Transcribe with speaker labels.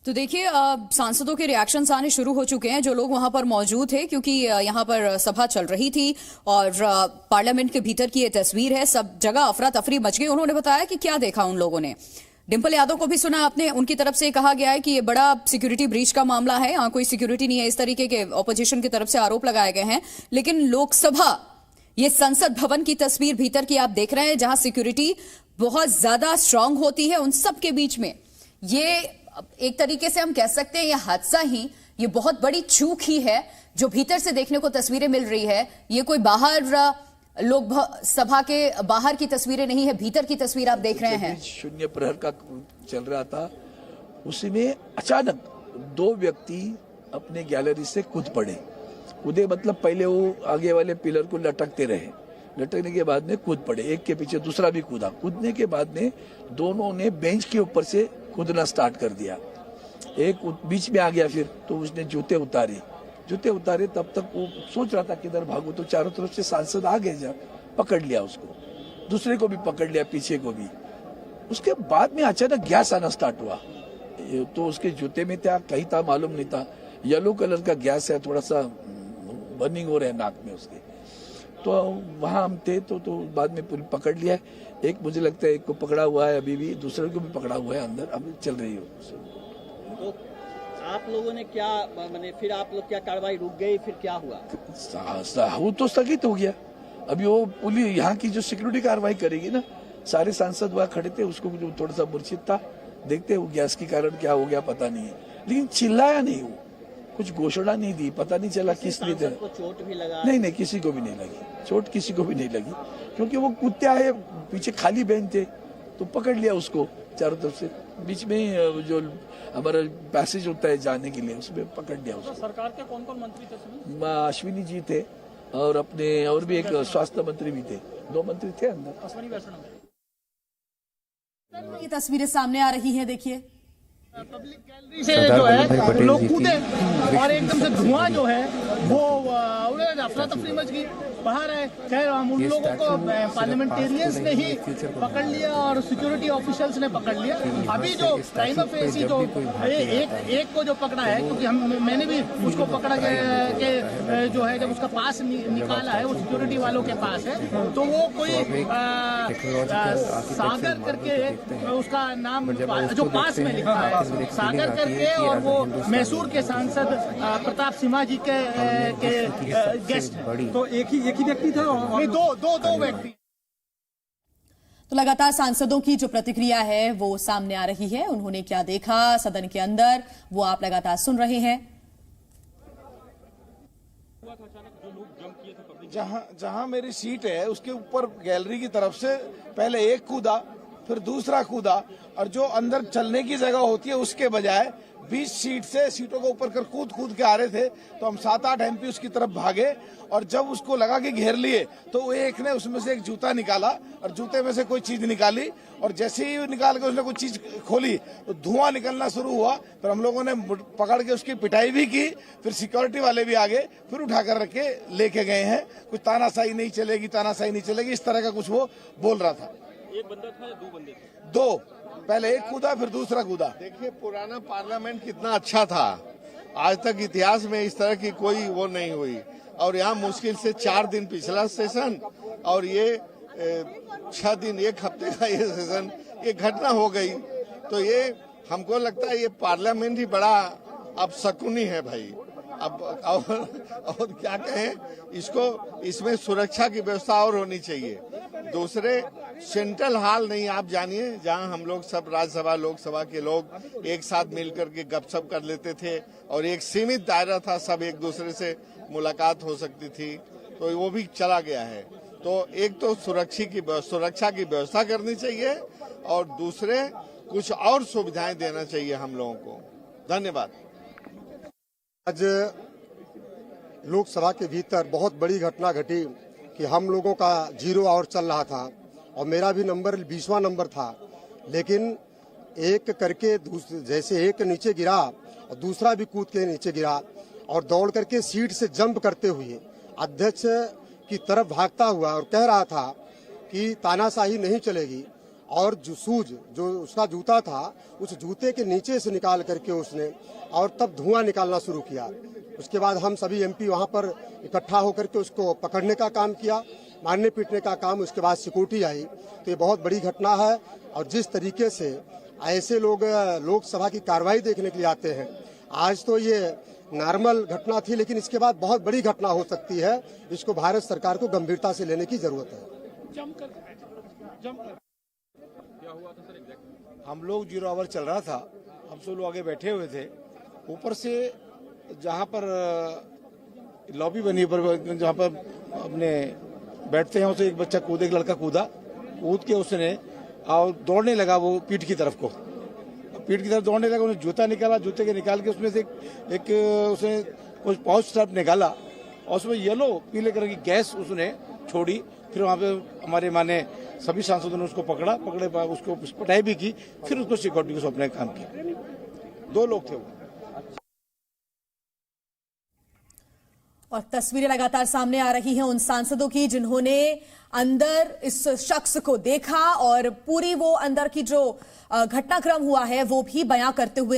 Speaker 1: तो देखिए सांसदों के रिएक्शंस आने शुरू हो चुके हैं, जो लोग वहां पर मौजूद थे, क्योंकि यहां पर सभा चल रही थी और पार्लियामेंट के भीतर की ये तस्वीर है। सब जगह अफरा तफरी मच गई। उन्होंने बताया कि क्या देखा उन लोगों ने। डिंपल यादव को भी सुना आपने, उनकी तरफ से कहा गया है कि ये बड़ा सिक्योरिटी ब्रीच का मामला है, यहाँ कोई सिक्योरिटी नहीं है, इस तरीके के ऑपोजिशन की तरफ से आरोप लगाए गए हैं। लेकिन लोकसभा, ये संसद भवन की तस्वीर भीतर की आप देख रहे हैं, जहां सिक्योरिटी बहुत ज्यादा स्ट्रांग होती है। उन सब के बीच में ये एक तरीके से हम कह सकते हैं, ये हादसा ही, ये बहुत बड़ी चूक ही है जो भीतर से देखने को तस्वीरें मिल रही है। ये कोई बाहर लोग सभा के बाहर की तस्वीरें नहीं है, भीतर की तस्वीर आप देख रहे हैं।
Speaker 2: शून्य प्रहर का चल रहा था, उसी में अचानक दो व्यक्ति अपने गैलरी से कूद पड़े। कूदे मतलब पहले वो आगे वाले पिलर को लटकते रहे, लटकने के बाद में कूद पड़े, एक के पीछे दूसरा भी कूदा। कूदने के बाद में दोनों ने बेंच के ऊपर से कूदना स्टार्ट कर दिया। एक बीच में आ गया, फिर तो उसने जूते उतारे। तब तक वो सोच रहा था किधर भागो, तो चारों तरफ से सांसद आ गए, जब पकड़ लिया उसको, दूसरे को भी पकड़ लिया, पीछे को भी। उसके बाद में अचानक गैस आना स्टार्ट हुआ, तो उसके जूते में था, कहीं था मालूम नहीं था। येलो कलर का गैस है, थोड़ा सा बर्निंग हो रहा है नाक में उसके। तो वहां हम थे, तो बाद में पुलिस पकड़ लिया। एक मुझे लगता है एक को पकड़ा हुआ है, अभी भी दूसरे को भी पकड़ा हुआ है, अंदर अभी चल रही हो।
Speaker 3: तो आप लोगों ने क्या मैंने, फिर आप लोग क्या कार्रवाई रुक गई, फिर क्या हुआ?
Speaker 2: वो तो स्थगित हो गया। अभी वो पुलिस यहाँ की जो सिक्योरिटी कार्रवाई करेगी ना, सारे सांसद वहाँ खड़े थे, उसको जो थोड़ा सा मूर्छित था, देखते वो गैस के कारण क्या हो गया पता नहीं है, लेकिन चिल्लाया नहीं, वो कुछ घोषणा नहीं दी, पता नहीं चला किस लिए थे।
Speaker 3: चोट भी लगा? नहीं,
Speaker 2: किसी को भी नहीं लगी चोट, किसी को भी नहीं लगी, क्योंकि वो कूदते आए, पीछे खाली बेंच थे, तो पकड़ लिया उसको चारों तरफ से। बीच में जो हमारा पैसेज होता है जाने के लिए, उसमें पकड़ लिया उसको।
Speaker 3: सरकार के कौन कौन मंत्री थे?
Speaker 2: अश्विनी जी थे और अपने और भी एक स्वास्थ्य मंत्री भी थे, 2 मंत्री थे अंदर।
Speaker 1: ये तस्वीरें सामने आ रही हैं, देखिए
Speaker 4: पब्लिक गैलरी से जो है लोग कूदे और एकदम से धुआं जो है वो उड़े, अफरा तफरी मच गई बाहर है। खैर हम उन लोगों को पार्लियामेंटेरियंस ने ही पकड़ लिया और सिक्योरिटी ऑफिशियल्स ने पकड़ लिया। अभी जो प्राइम फेसी जो एक को जो पकड़ा है, क्योंकि मैंने भी उसको पकड़ा के जो है, जब उसका पास निकाला है, वो सिक्योरिटी वालों के पास है, तो वो कोई सागर करके उसका नाम जो पास में लिखा है, सागर करके, और वो मैसूर के सांसद प्रताप सिम्हा जी के गेस्ट हैं। तो एक ही व्यक्ति था और दो व्यक्ति।
Speaker 1: तो लगातार सांसदों की जो प्रतिक्रिया है वो सामने आ रही है। उन्होंने क्या देखा सदन के अंदर, वो आप लगातार सुन रहे हैं।
Speaker 5: जहां मेरी सीट है, उसके ऊपर गैलरी की तरफ से पहले एक कूदा, फिर दूसरा कूदा, और जो अंदर चलने की जगह होती है उसके बजाय 20 सीटों को ऊपर कर कूद के आ रहे थे। तो हम 7-8 MP उसकी तरफ भागे, और जब उसको लगा कि घेर लिए, तो एक ने उसमें से एक जूता निकाला और जूते में से कोई चीज निकाली, और जैसे ही निकाल के उसने कोई चीज खोली तो धुआं निकलना शुरू हुआ। फिर हम लोगों ने पकड़ के उसकी पिटाई भी की, फिर सिक्योरिटी वाले भी आ गए, फिर उठाकर रख के लेके गए हैं। कुछ तानाशाही नहीं चलेगी, इस तरह का कुछ वो बोल रहा था।
Speaker 3: एक बंदा था या 2 बंदे थे?
Speaker 5: 2, पहले एक कूदा फिर दूसरा कूदा।
Speaker 6: देखिए पुराना पार्लियामेंट कितना अच्छा था, आज तक इतिहास में इस तरह की कोई वो नहीं हुई। और यहाँ मुश्किल से 4 दिन पिछला सेशन और ये 6 दिन, 1 हफ्ते का ये सेशन, ये घटना हो गई। तो ये हमको लगता है ये पार्लियामेंट ही बड़ा अब शकुनी है भाई। अब और क्या कहें इसको, इसमें सुरक्षा की व्यवस्था और होनी चाहिए। दूसरे सेंट्रल हॉल नहीं, आप जानिए, जहां हम लोग सब राज्यसभा लोकसभा के लोग एक साथ मिलकर के गपशप कर लेते थे, और एक सीमित दायरा था, सब एक दूसरे से मुलाकात हो सकती थी, तो वो भी चला गया है। तो एक तो सुरक्षा की व्यवस्था करनी चाहिए, और दूसरे कुछ और सुविधाएं देना चाहिए हम लोगों को। धन्यवाद।
Speaker 7: आज लोकसभा के भीतर बहुत बड़ी घटना घटी कि हम लोगों का 0 आवर चल रहा था और मेरा भी नंबर 20वां नंबर था, लेकिन एक करके जैसे एक नीचे गिरा और दूसरा भी कूद के नीचे गिरा, और दौड़ करके सीट से जंप करते हुए अध्यक्ष की तरफ भागता हुआ और कह रहा था कि तानाशाही नहीं चलेगी, और जो शूज जो उसका जूता था उस जूते के नीचे से निकाल करके उसने और तब धुआं निकालना शुरू किया। उसके बाद हम सभी एमपी वहां पर इकट्ठा होकर के उसको पकड़ने का काम किया, मारने पीटने का काम। उसके बाद सिक्योरिटी आई। तो ये बहुत बड़ी घटना है। और जिस तरीके से ऐसे लोग लोकसभा की कार्रवाई देखने के लिए आते हैं, आज तो ये नॉर्मल घटना थी, लेकिन इसके बाद बहुत बड़ी घटना हो सकती है। इसको भारत सरकार को गंभीरता से लेने की जरूरत है।
Speaker 5: हम लोग 0 आवर चल रहा था, हम सब लोग आगे बैठे हुए थे। ऊपर से जहाँ पर लॉबी बनी पर जहाँ पर अपने बैठते हैं उसे एक बच्चा कूदे, एक लड़का कूद के उसने और दौड़ने लगा वो पीठ की तरफ दौड़ने लगा। उसने जूता निकाला, जूते के निकाल के उसमें से एक उसने कुछ पाउच टाइप निकाला और उसमें येलो पीले कलर की गैस उसने छोड़ी। फिर वहाँ पे हमारे माने सभी सांसदों ने उसको पकड़े उसको पिटाई भी की। फिर उसको सिक्योरिटी को सौंपने का काम किया। 2 लोग थे वो।
Speaker 1: और तस्वीरें लगातार सामने आ रही हैं उन सांसदों की जिन्होंने अंदर इस शख्स को देखा और पूरी वो अंदर की जो घटनाक्रम हुआ है वो भी बयां करते हुए